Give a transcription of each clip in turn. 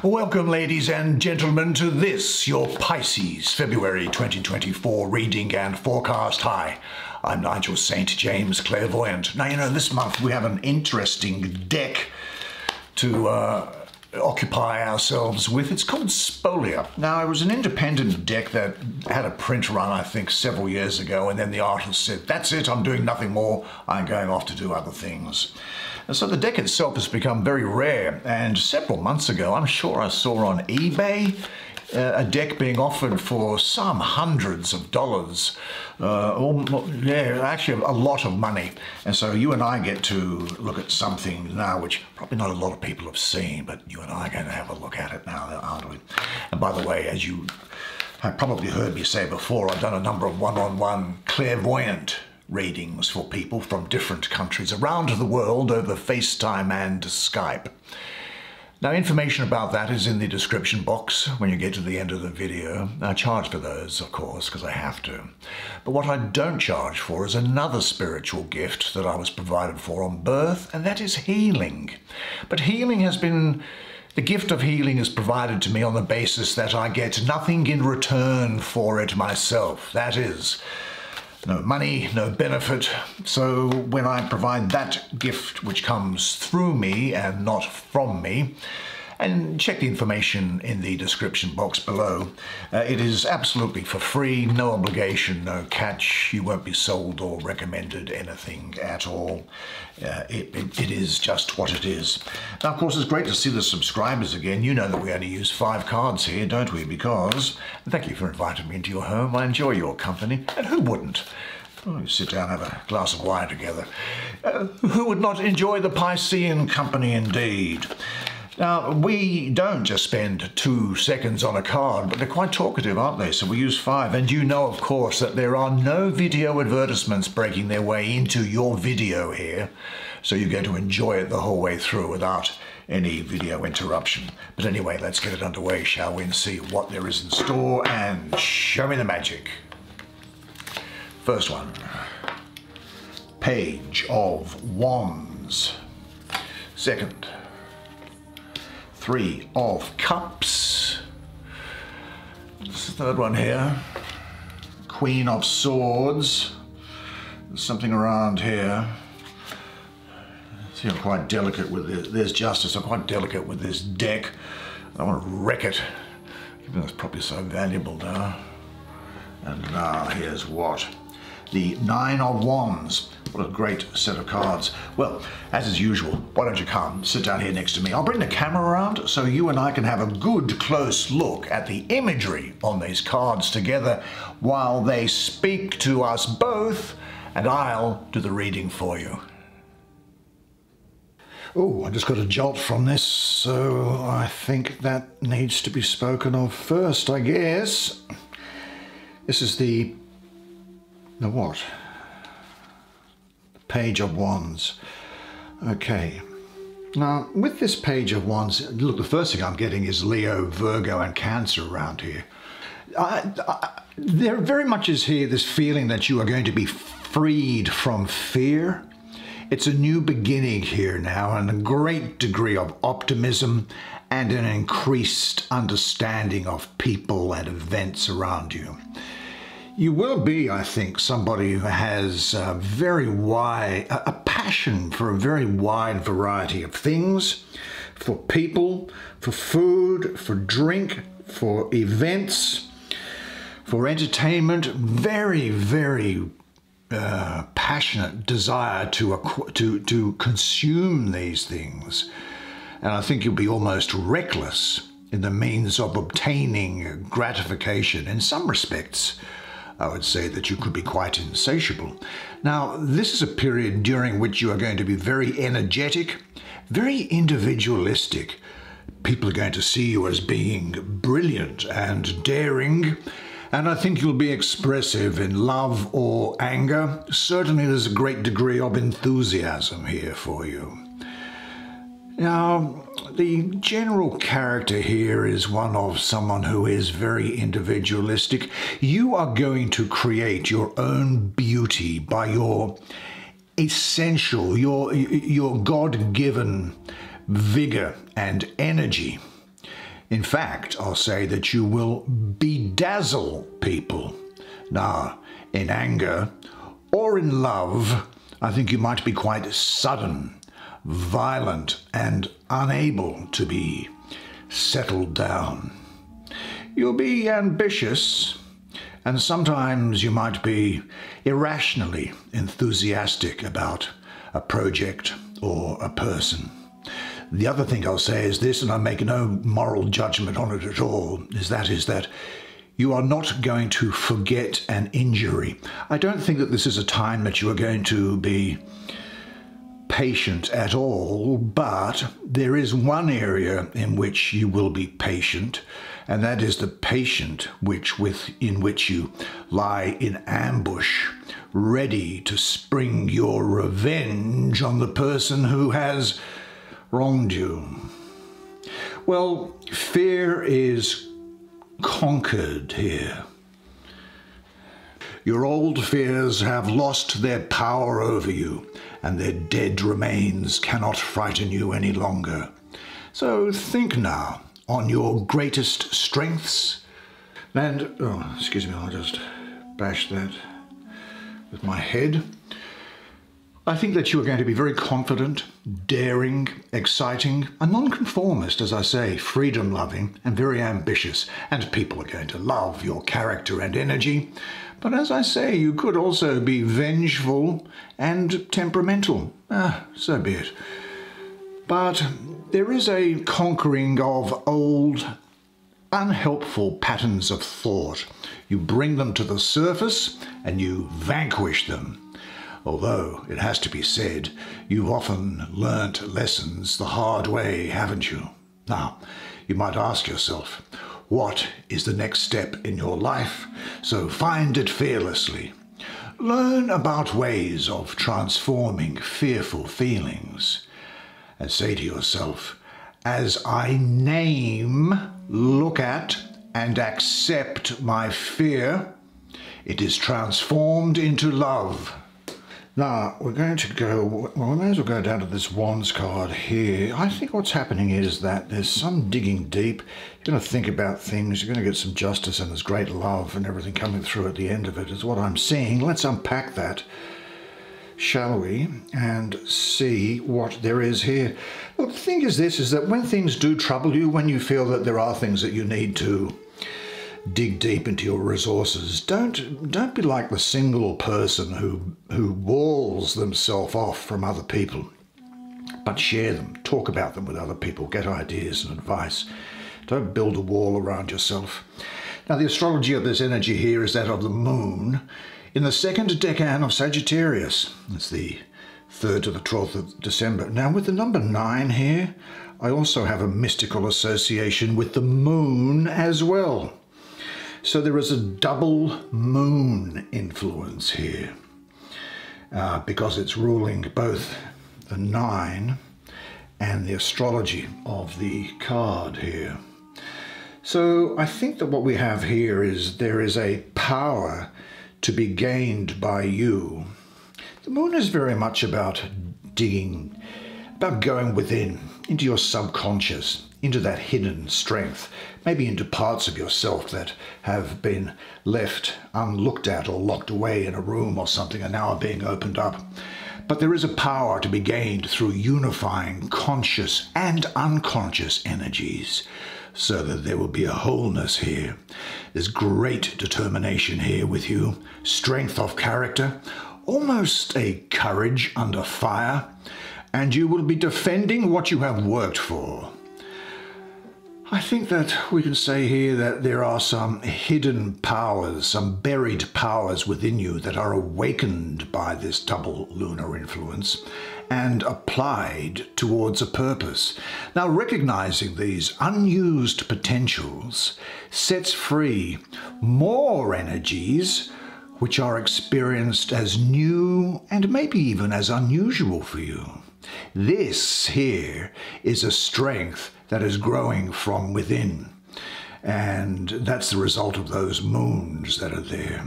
Welcome, ladies and gentlemen, to this, your Pisces February 2024 reading and forecast. Hi, I'm Nigel Saint James, clairvoyant. Now, you know, this month we have an interesting deck to occupy ourselves with. It's called Spolia. Now, it was an independent deck that had a print run, I think, several years ago, and then the artist said, that's it, I'm doing nothing more, I'm going off to do other things. And so the deck itself has become very rare, and several months ago, I'm sure I saw on eBay a deck being offered for some hundreds of dollars, actually a lot of money. And so you and I get to look at something now which probably not a lot of people have seen, but you and I are going to have a look at it now, aren't we? And by the way, as you have probably heard me say before, I've done a number of one-on-one clairvoyant readings for people from different countries around the world over FaceTime and Skype. Now, information about that is in the description box when you get to the end of the video. I charge for those, of course, because I have to. But what I don't charge for is another spiritual gift that I was provided for on birth, and that is healing. But healing has been... The gift of healing is provided to me on the basis that I get nothing in return for it myself. That is, no money, no benefit. So when I provide that gift which comes through me and not from me, and check the information in the description box below, it is absolutely for free, no obligation, no catch. You won't be sold or recommended anything at all. It is just what it is. Now, of course, it's great to see the subscribers again. You know that we only use 5 cards here, don't we? Because, thank you for inviting me into your home. I enjoy your company, and who wouldn't? Oh, you sit down and have a glass of wine together. Who would not enjoy the Piscean company indeed? Now, we don't just spend 2 seconds on a card, but they're quite talkative, aren't they? So we use 5. And you know, of course, that there are no video advertisements breaking their way into your video here. So you're going to enjoy it the whole way through without any video interruption. But anyway, let's get it underway, shall we, and see what there is in store, and show me the magic. First one, Page of Wands. Second, 3 of Cups. This is the third one here. Queen of Swords. There's something around here. See, I'm quite delicate with this. There's Justice. I'm quite delicate with this deck. I don't want to wreck it, even though it's probably so valuable now. And now here's what? The 9 of Wands. What a great set of cards. Well, as is usual, why don't you come, sit down here next to me. I'll bring the camera around so you and I can have a good close look at the imagery on these cards together while they speak to us both, and I'll do the reading for you. Oh, I just got a jolt from this, so I think that needs to be spoken of first, I guess. This is the what? Page of Wands. Okay. Now, with this Page of Wands, look, the first thing I'm getting is Leo, Virgo, and Cancer around here. There very much is here this feeling that you are going to be freed from fear. It's a new beginning here now, and a great degree of optimism and an increased understanding of people and events around you. You will be, I think, somebody who has a passion for a very wide variety of things, for people, for food, for drink, for events, for entertainment. Very, very passionate desire to consume these things. And I think you'll be almost reckless in the means of obtaining gratification. In some respects, I would say that you could be quite insatiable. Now, this is a period during which you are going to be very energetic, very individualistic. People are going to see you as being brilliant and daring, and I think you'll be expressive in love or anger. Certainly there's a great degree of enthusiasm here for you. Now, the general character here is one of someone who is very individualistic. You are going to create your own beauty by your essential, your God-given vigor and energy. In fact, I'll say that you will bedazzle people. Now, in anger or in love, I think you might be quite sudden, violent, and unable to be settled down. You'll be ambitious, and sometimes you might be irrationally enthusiastic about a project or a person. The other thing I'll say is this, and I make no moral judgment on it at all, is that you are not going to forget an injury. I don't think that this is a time that you are going to be patient at all, but there is one area in which you will be patient, and that is the patient in which you lie in ambush, ready to spring your revenge on the person who has wronged you. Well, fear is conquered here. Your old fears have lost their power over you, and their dead remains cannot frighten you any longer. So think now on your greatest strengths, and, oh, excuse me, I'll just bash that with my head. I think that you are going to be very confident, daring, exciting, a nonconformist, as I say, freedom-loving, and very ambitious. And people are going to love your character and energy. But as I say, you could also be vengeful and temperamental. So be it. But there is a conquering of old, unhelpful patterns of thought. You bring them to the surface and you vanquish them. Although, it has to be said, you've often learnt lessons the hard way, haven't you? Now, you might ask yourself, what is the next step in your life? So find it fearlessly. Learn about ways of transforming fearful feelings. And say to yourself, as I name, look at, and accept my fear, it is transformed into love. Now, we're going to go, well, we may as well go down to this Wands card here. I think what's happening is that there's some digging deep. You're going to think about things, you're going to get some justice, and there's great love and everything coming through at the end of it is what I'm seeing. Let's unpack that, shall we, and see what there is here. Look, the thing is this, is that when things do trouble you, when you feel that there are things that you need to dig deep into your resources, don't be like the single person who walls themselves off from other people, but share them, talk about them with other people, get ideas and advice. Don't build a wall around yourself. Now, the astrology of this energy here is that of the moon in the second decan of Sagittarius. It's the 3rd to the 12th of December. Now, with the number 9 here, I also have a mystical association with the moon as well. So there is a double moon influence here because it's ruling both the 9 and the astrology of the card here. So I think that what we have here is there is a power to be gained by you. The moon is very much about digging, about going within, into your subconscious, into that hidden strength, maybe into parts of yourself that have been left unlooked at or locked away in a room or something and now are being opened up. But there is a power to be gained through unifying conscious and unconscious energies so that there will be a wholeness here. There's great determination here with you, strength of character, almost a courage under fire, and you will be defending what you have worked for. I think that we can say here that there are some hidden powers, some buried powers within you that are awakened by this double lunar influence and applied towards a purpose. Now, recognizing these unused potentials sets free more energies which are experienced as new and maybe even as unusual for you. This here is a strength that is growing from within. And that's the result of those moons that are there.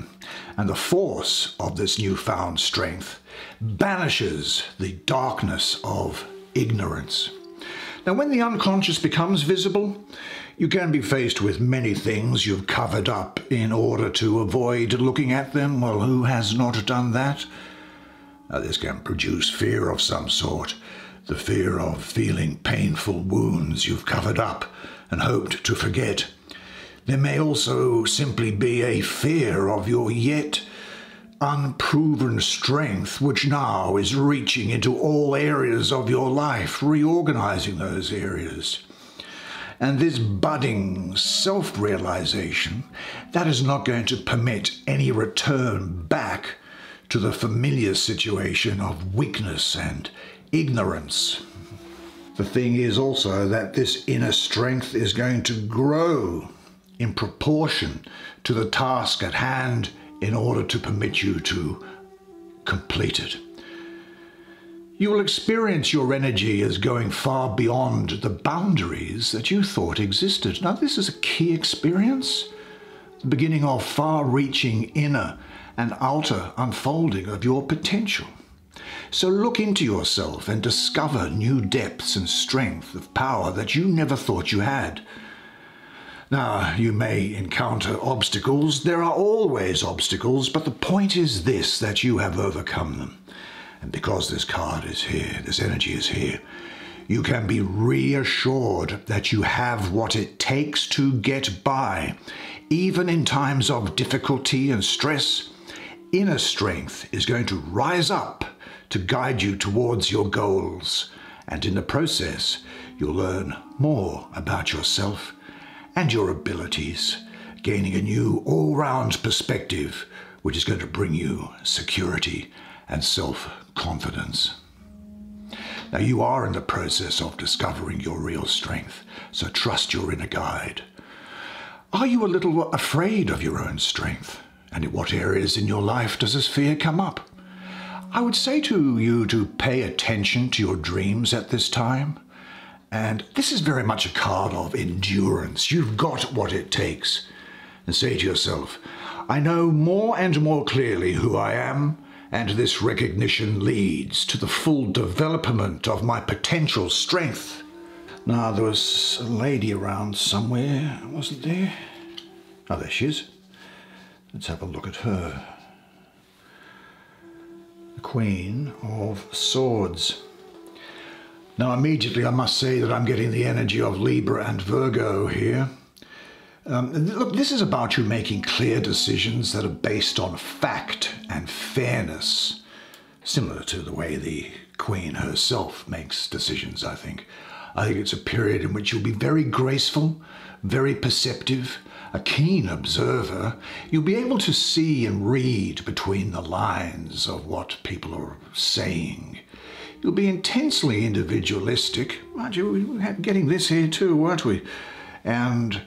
And the force of this newfound strength banishes the darkness of ignorance. Now, when the unconscious becomes visible, You can be faced with many things you've covered up in order to avoid looking at them. Well, who has not done that? Now, this can produce fear of some sort. The fear of feeling painful wounds you've covered up and hoped to forget. There may also simply be a fear of your yet unproven strength, which now is reaching into all areas of your life, reorganizing those areas. And this budding self-realization, that is not going to permit any return back to the familiar situation of weakness and ignorance. The thing is also that this inner strength is going to grow in proportion to the task at hand in order to permit you to complete it. You will experience your energy as going far beyond the boundaries that you thought existed. Now, this is a key experience, the beginning of far-reaching inner and outer unfolding of your potential. So look into yourself and discover new depths and strength of power that you never thought you had. Now, you may encounter obstacles. There are always obstacles, but the point is this, that you have overcome them. And because this card is here, this energy is here, you can be reassured that you have what it takes to get by. Even in times of difficulty and stress, inner strength is going to rise up to guide you towards your goals. And in the process, you'll learn more about yourself and your abilities, gaining a new all-round perspective, which is going to bring you security and self-confidence. Now, you are in the process of discovering your real strength, so trust your inner guide. Are you a little afraid of your own strength? And in what areas in your life does this fear come up? I would say to you to pay attention to your dreams at this time. And this is very much a card of endurance. You've got what it takes. And say to yourself, I know more and more clearly who I am, and this recognition leads to the full development of my potential strength. Now, there was a lady around somewhere, wasn't there? Oh, there she is. Let's have a look at her. The Queen of Swords. Now, immediately I must say that I'm getting the energy of Libra and Virgo here. Look, this is about you making clear decisions that are based on fact and fairness, similar to the way the Queen herself makes decisions, I think. I think it's a period in which you'll be very graceful, very perceptive, a keen observer. You'll be able to see and read between the lines of what people are saying. You'll be intensely individualistic. Mind you, we were getting this here too, weren't we? And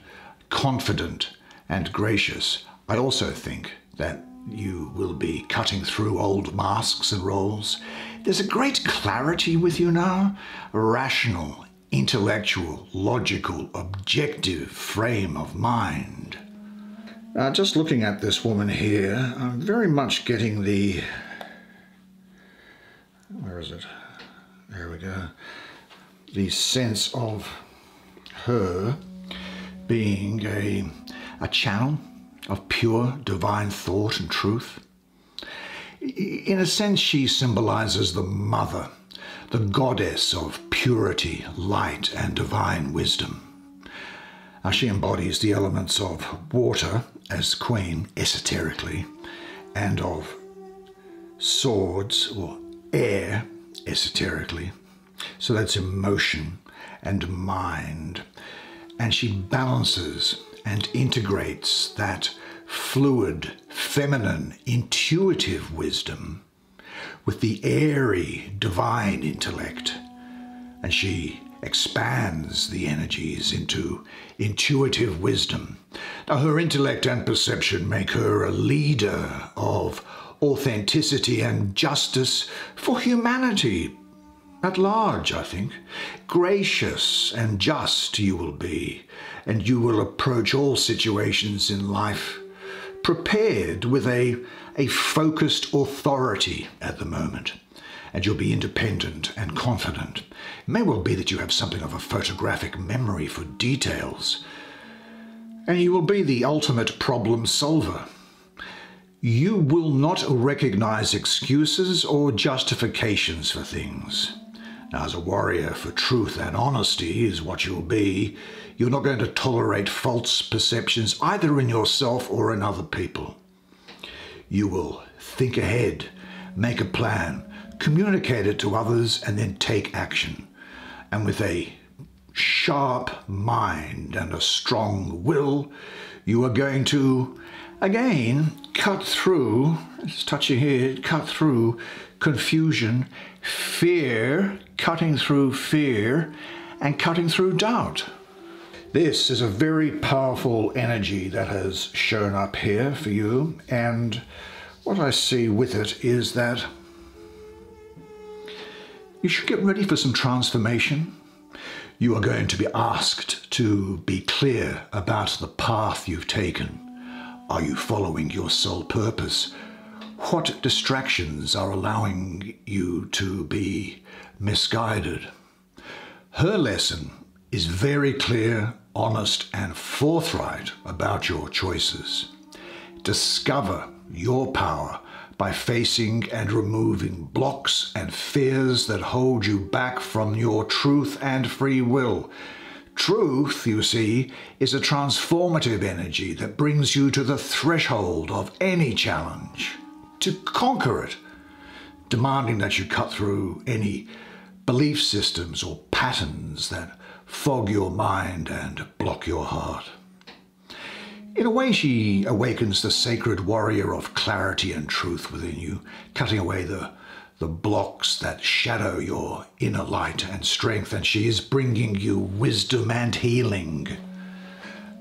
confident and gracious. I also think that you will be cutting through old masks and roles. There's a great clarity with you now, a rational, intellectual, logical, objective frame of mind. Just looking at this woman here, I'm very much getting the... Where is it? There we go. The sense of her being a channel of pure divine thought and truth. In a sense, she symbolizes the mother, the goddess of purity, light, and divine wisdom. Now, she embodies the elements of water as queen, esoterically, and of swords, or air, esoterically. So that's emotion and mind. And she balances and integrates that fluid, feminine, intuitive wisdom with the airy, divine intellect. And she expands the energies into intuitive wisdom. Now, her intellect and perception make her a leader of authenticity and justice for humanity at large, I think. Gracious and just you will be, and you will approach all situations in life prepared with a focused authority at the moment. And you'll be independent and confident. It may well be that you have something of a photographic memory for details. And you will be the ultimate problem solver. You will not recognize excuses or justifications for things. Now, as a warrior for truth and honesty is what you'll be, you're not going to tolerate false perceptions either in yourself or in other people. You will think ahead, make a plan, communicate it to others, and then take action. And with a sharp mind and a strong will, you are going to, again, cut through, it's touching here, cut through confusion, fear, cutting through fear, and cutting through doubt. This is a very powerful energy that has shown up here for you, and what I see with it is that you should get ready for some transformation. You are going to be asked to be clear about the path you've taken. Are you following your soul purpose? What distractions are allowing you to be misguided? Her lesson is very clear, honest, and forthright about your choices. Discover your power by facing and removing blocks and fears that hold you back from your truth and free will. Truth, you see, is a transformative energy that brings you to the threshold of any challenge, to conquer it, demanding that you cut through any belief systems or patterns that fog your mind and block your heart. In a way, she awakens the sacred warrior of clarity and truth within you, cutting away the blocks that shadow your inner light and strength, and she is bringing you wisdom and healing.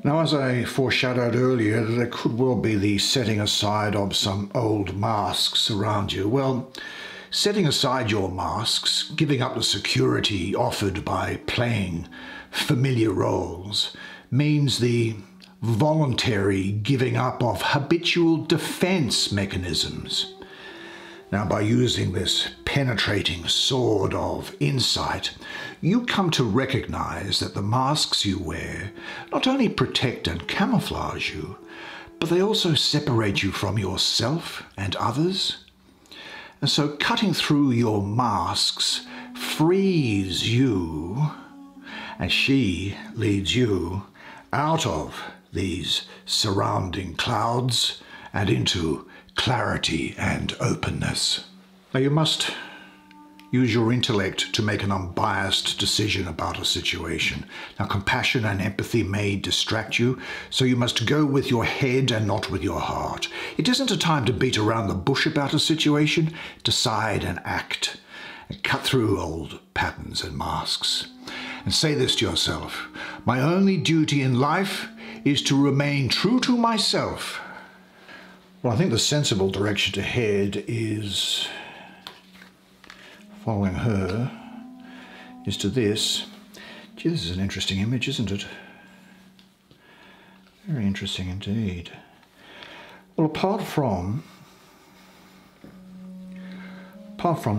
Now, as I foreshadowed earlier, there could well be the setting aside of some old masks around you. Well, setting aside your masks, giving up the security offered by playing familiar roles, means the voluntary giving up of habitual defense mechanisms. Now, by using this penetrating sword of insight, you come to recognize that the masks you wear not only protect and camouflage you, but they also separate you from yourself and others. And so cutting through your masks frees you, and she leads you out of these surrounding clouds and into clarity and openness. Now, you must use your intellect to make an unbiased decision about a situation. Now, compassion and empathy may distract you, so you must go with your head and not with your heart. It isn't a time to beat around the bush about a situation. Decide and act, and cut through old patterns and masks. And say this to yourself: my only duty in life is to remain true to myself. Well, I think the sensible direction to head is, following her, is to this. Gee, this is an interesting image, isn't it? Very interesting indeed. Well, apart from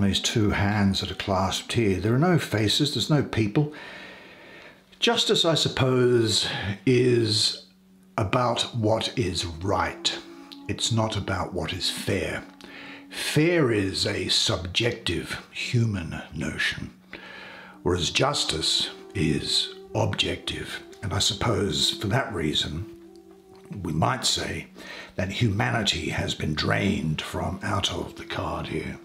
these two hands that are clasped here, there are no faces, there's no people. Justice, I suppose, is about what is right. It's not about what is fair. Fair is a subjective human notion, whereas justice is objective. And I suppose for that reason, we might say that humanity has been drained from out of the card here.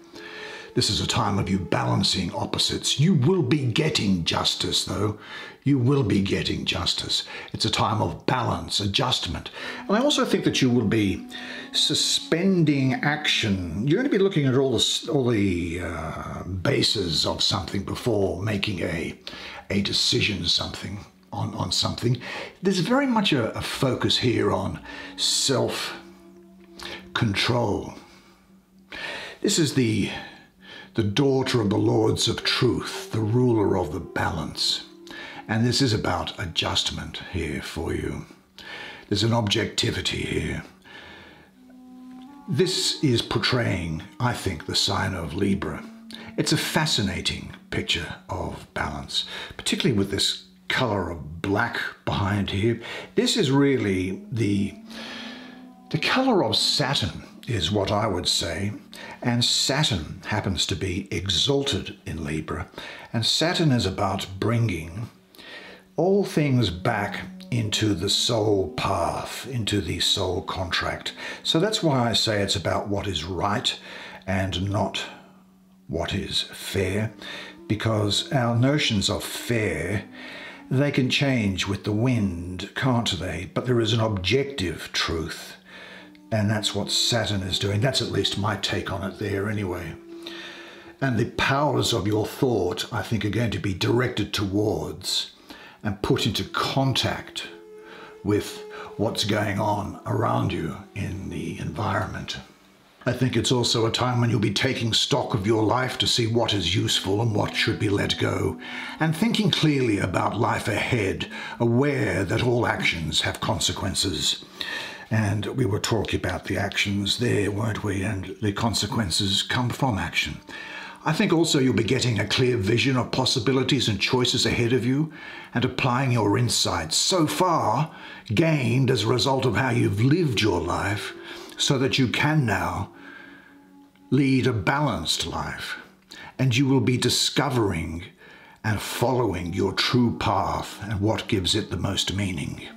This is a time of you balancing opposites. You will be getting justice, though. You will be getting justice. It's a time of balance, adjustment. And I also think that you will be suspending action. You're going to be looking at all the bases of something before making a decision on something. There's very much a focus here on self-control. This is the daughter of the Lords of Truth, the ruler of the balance. And this is about adjustment here for you. There's an objectivity here. This is portraying, I think, the sign of Libra. It's a fascinating picture of balance, particularly with this colour of black behind here. This is really the colour of Saturn, is what I would say. And Saturn happens to be exalted in Libra. And Saturn is about bringing all things back into the soul path, into the soul contract. So that's why I say it's about what is right and not what is fair, because our notions of fair, they can change with the wind, can't they? But there is an objective truth, and that's what Saturn is doing. That's at least my take on it there anyway. And the powers of your thought, I think, are going to be directed towards and put into contact with what's going on around you in the environment. I think it's also a time when you'll be taking stock of your life to see what is useful and what should be let go, and thinking clearly about life ahead, aware that all actions have consequences. And we were talking about the actions there, weren't we? And the consequences come from action. I think also you'll be getting a clear vision of possibilities and choices ahead of you, and applying your insights so far gained as a result of how you've lived your life, so that you can now lead a balanced life, and you will be discovering and following your true path and what gives it the most meaning.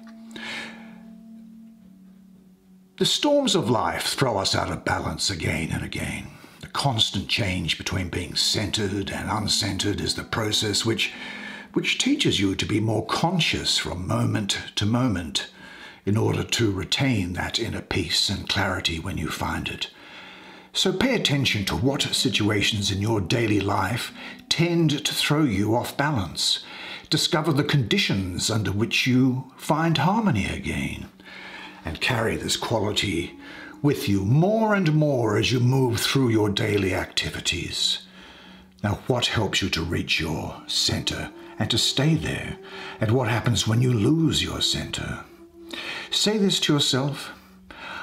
The storms of life throw us out of balance again and again. The constant change between being centered and uncentered is the process which teaches you to be more conscious from moment to moment in order to retain that inner peace and clarity when you find it. So pay attention to what situations in your daily life tend to throw you off balance. Discover the conditions under which you find harmony again, and carry this quality with you more and more as you move through your daily activities. Now, what helps you to reach your center and to stay there? And what happens when you lose your center? Say this to yourself: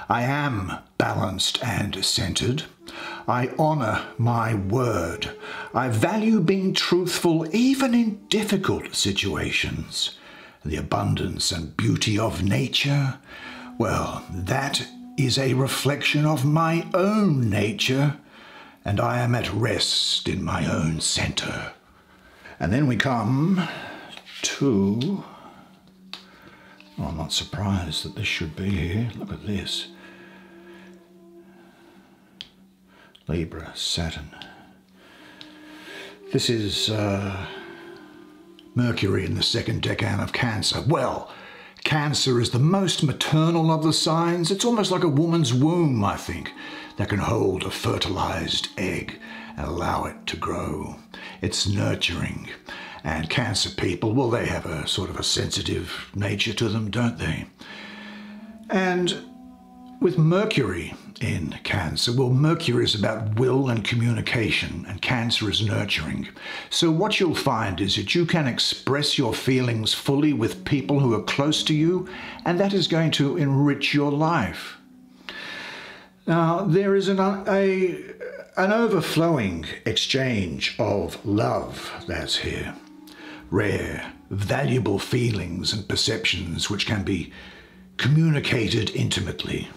I am balanced and centered. I honor my word. I value being truthful even in difficult situations. The abundance and beauty of nature, well, that is a reflection of my own nature, and I am at rest in my own center. And then we come to, oh, I'm not surprised that this should be here. Look at this. Libra, Saturn. This is Mercury in the second decan of Cancer. Well, Cancer is the most maternal of the signs. It's almost like a woman's womb, I think, that can hold a fertilized egg and allow it to grow. It's nurturing. And Cancer people, well, they have a sort of a sensitive nature to them, don't they? And with Mercury in Cancer, well, Mercury is about will and communication, and Cancer is nurturing. So what you'll find is that you can express your feelings fully with people who are close to you, and that is going to enrich your life. Now, there is an overflowing exchange of love that's here. Rare, valuable feelings and perceptions which can be communicated intimately.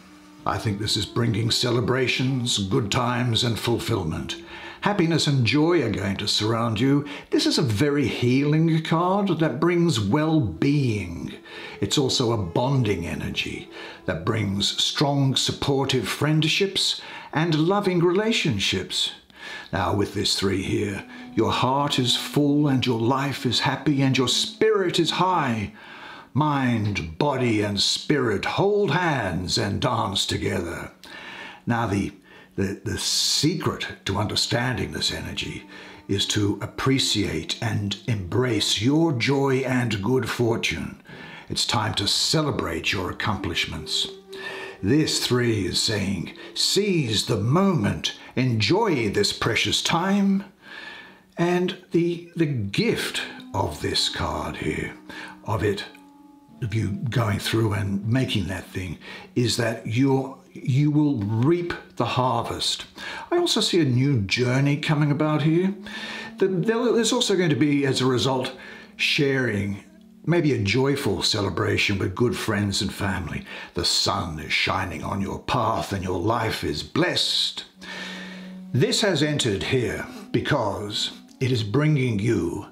I think this is bringing celebrations, good times, and fulfillment. Happiness and joy are going to surround you. This is a very healing card that brings well-being. It's also a bonding energy that brings strong, supportive friendships and loving relationships. Now, with this 3 here, your heart is full and your life is happy and your spirit is high. Mind, body, and spirit hold hands and dance together. Now, the secret to understanding this energy is to appreciate and embrace your joy and good fortune. It's time to celebrate your accomplishments. This 3 is saying, seize the moment, enjoy this precious time. And the gift of this card here, of you going through and making that thing, is that you will reap the harvest. I also see a new journey coming about here. There's also going to be, as a result, sharing Maybe a joyful celebration with good friends and family. The sun is shining on your path and your life is blessed. This has entered here because it is bringing you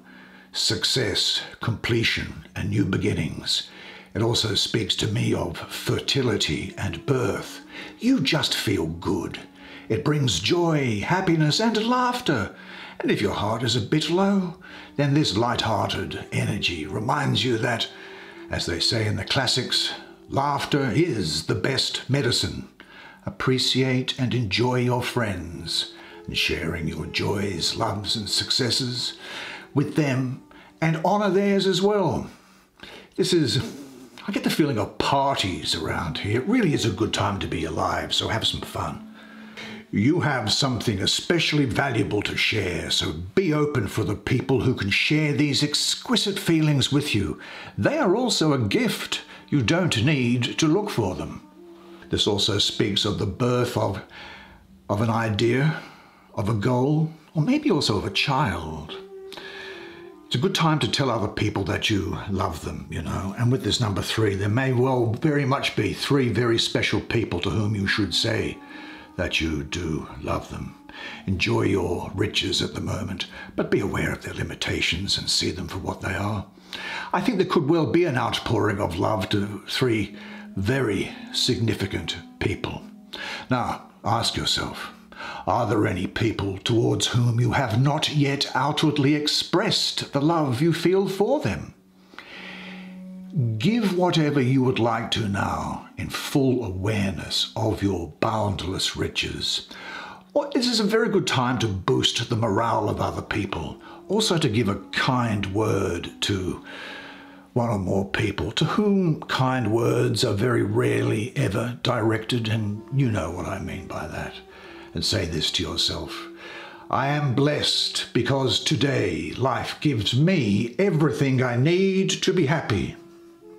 success, completion, and new beginnings. It also speaks to me of fertility and birth. You just feel good. It brings joy, happiness, and laughter. And if your heart is a bit low, then this light-hearted energy reminds you that, as they say in the classics, laughter is the best medicine. Appreciate and enjoy your friends, and sharing your joys, loves, and successes with them, and honor theirs as well. I get the feeling of parties around here. It really is a good time to be alive, so have some fun. You have something especially valuable to share, so be open for the people who can share these exquisite feelings with you. They are also a gift. You don't need to look for them. This also speaks of the birth of an idea, of a goal, or maybe also of a child. It's a good time to tell other people that you love them, And with this number 3, there may well very much be 3 very special people to whom you should say that you do love them. Enjoy your riches at the moment, but be aware of their limitations and see them for what they are. I think there could well be an outpouring of love to 3 very significant people. Now, ask yourself, are there any people towards whom you have not yet outwardly expressed the love you feel for them? Give whatever you would like to now in full awareness of your boundless riches. Or this is a very good time to boost the morale of other people. Also to give a kind word to one or more people to whom kind words are very rarely ever directed, and you know what I mean by that. And say this to yourself: I am blessed because today life gives me everything I need to be happy.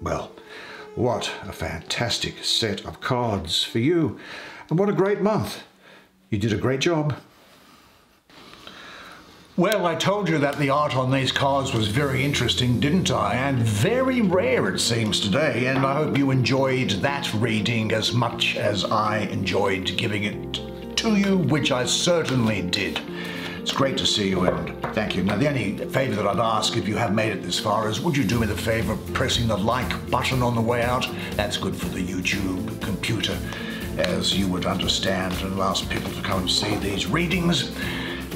Well, what a fantastic set of cards for you, and what a great month. You did a great job. Well, I told you that the art on these cards was very interesting, didn't I? And very rare, it seems, today, and I hope you enjoyed that reading as much as I enjoyed giving it to you, which I certainly did. It's great to see you, and thank you. Now, the only favour that I'd ask, if you have made it this far, is would you do me the favour of pressing the like button on the way out? That's good for the YouTube computer, as you would understand, and allows people to come and see these readings.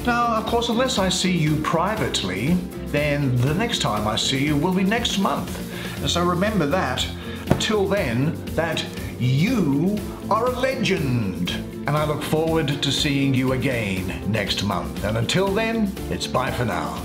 Now, of course, unless I see you privately, then the next time I see you will be next month. And so remember that, until then, that you are a legend. And I look forward to seeing you again next month. And until then, it's bye for now.